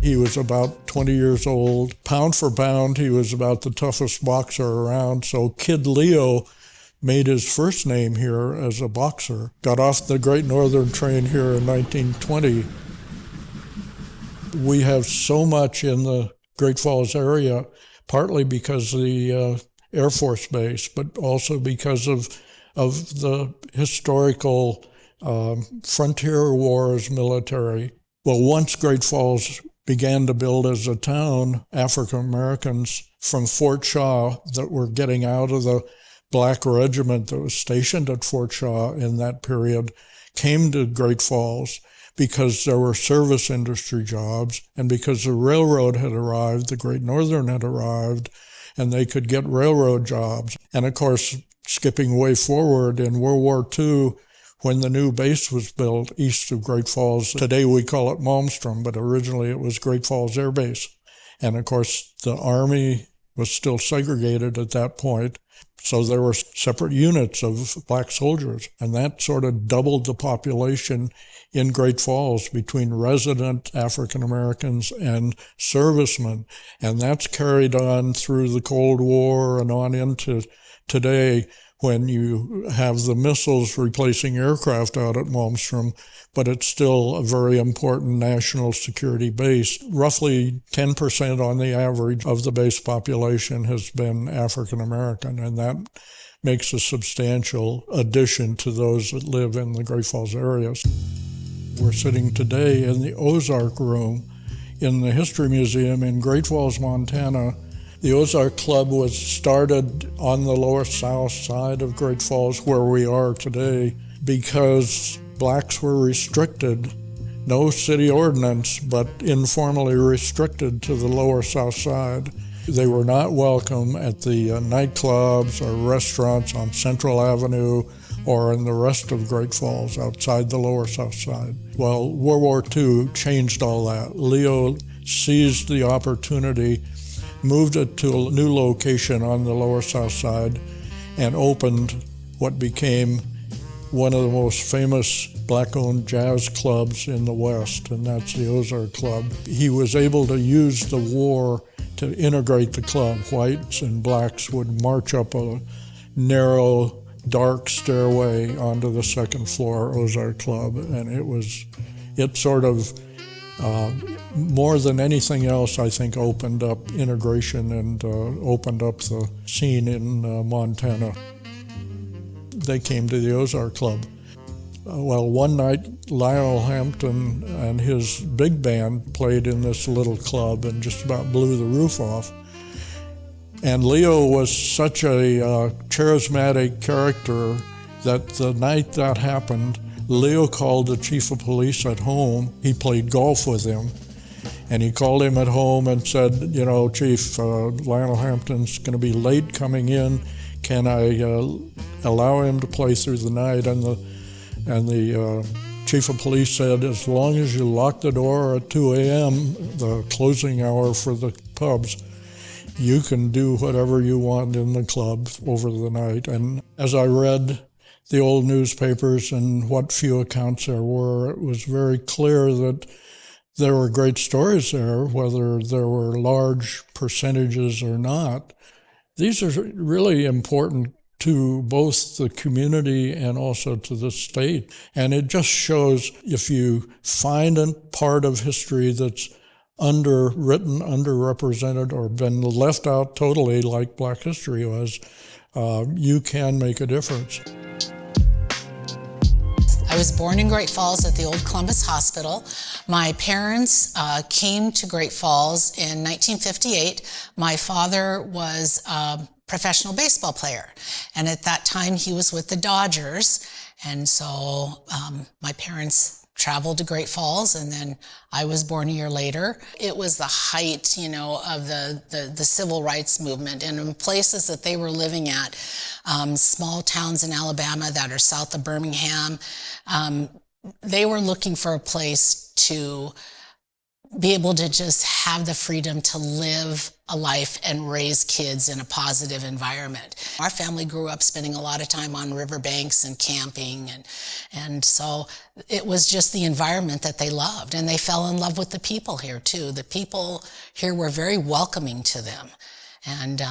He was about 20 years old. Pound for pound, he was about the toughest boxer around. So Kid Leo made his first name here as a boxer. Got off the Great Northern train here in 1920. We have so much in the Great Falls area, partly because of the Air Force Base, but also because of the historical frontier wars military. Well, once Great Falls began to build as a town, African Americans from Fort Shaw that were getting out of the Black Regiment that was stationed at Fort Shaw in that period came to Great Falls because there were service industry jobs and because the railroad had arrived, the Great Northern had arrived, and they could get railroad jobs. And of course, skipping way forward in World War II, when the new base was built east of Great Falls, today we call it Malmstrom, but originally it was Great Falls Air Base. And of course, the Army was still segregated at that point, so there were separate units of black soldiers, and that sort of doubled the population in Great Falls between resident African Americans and servicemen. And that's carried on through the Cold War and on into today, when you have the missiles replacing aircraft out at Malmstrom, but it's still a very important national security base. Roughly 10% on the average of the base population has been African American, and that makes a substantial addition to those that live in the Great Falls areas. We're sitting today in the Ozark Room in the History Museum in Great Falls, Montana. The Ozark Club was started on the lower south side of Great Falls, where we are today, because blacks were restricted, no city ordinance, but informally restricted to the lower south side. They were not welcome at the nightclubs or restaurants on Central Avenue or in the rest of Great Falls outside the lower south side. Well, World War II changed all that. Leo seized the opportunity, moved it to a new location on the lower south side, and opened what became one of the most famous black-owned jazz clubs in the West, and that's the Ozark Club. He was able to use the war to integrate the club. Whites and blacks would march up a narrow, dark stairway onto the second floor Ozark Club, and it sort of more than anything else, I think, opened up integration and opened up the scene in Montana. They came to the Ozark Club. Well, one night, Lionel Hampton and his big band played in this little club and just about blew the roof off. And Leo was such a charismatic character that the night that happened, Leo called the chief of police at home. He played golf with him. And he called him at home and said, you know, Chief, Lionel Hampton's going to be late coming in. Can I allow him to play through the night? And the chief of police said, as long as you lock the door at 2 a.m., the closing hour for the pubs, you can do whatever you want in the club over the night. And as I read the old newspapers and what few accounts there were, it was very clear that there were great stories there, whether there were large percentages or not. These are really important to both the community and also to the state. And it just shows, if you find a part of history that's underwritten, underrepresented, or been left out totally, like Black history was, you can make a difference. I was born in Great Falls at the old Columbus Hospital. My parents came to Great Falls in 1958. My father was a professional baseball player, and at that time he was with the Dodgers. And so my parents traveled to Great Falls, and then I was born a year later. It was the height, of the civil rights movement, and in places that they were living at, small towns in Alabama that are south of Birmingham, they were looking for a place to be able to just have the freedom to live a life and raise kids in a positive environment. Our family grew up spending a lot of time on riverbanks and camping, and so it was just the environment that they loved, and they fell in love with the people here too. The people here were very welcoming to them, and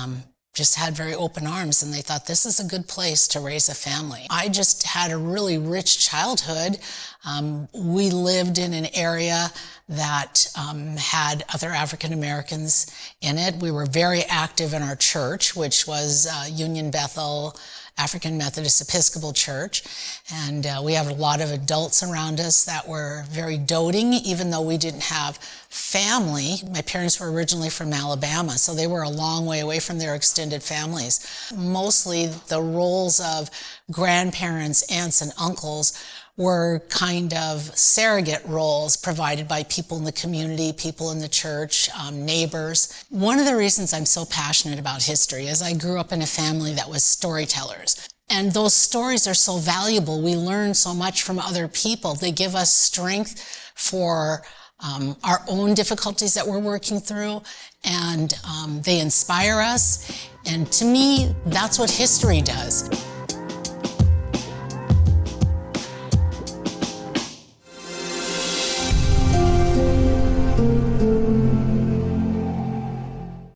just had very open arms, and they thought this is a good place to raise a family. I just had a really rich childhood. We lived in an area that had other African Americans in it. We were very active in our church, which was Union Bethel African Methodist Episcopal Church. And we have a lot of adults around us that were very doting, even though we didn't have family. My parents were originally from Alabama, so they were a long way away from their extended families. Mostly the roles of grandparents, aunts, and uncles were kind of surrogate roles provided by people in the community, people in the church, neighbors. One of the reasons I'm so passionate about history is I grew up in a family that was storytellers. And those stories are so valuable. We learn so much from other people. They give us strength for our own difficulties that we're working through, and they inspire us. And to me, that's what history does.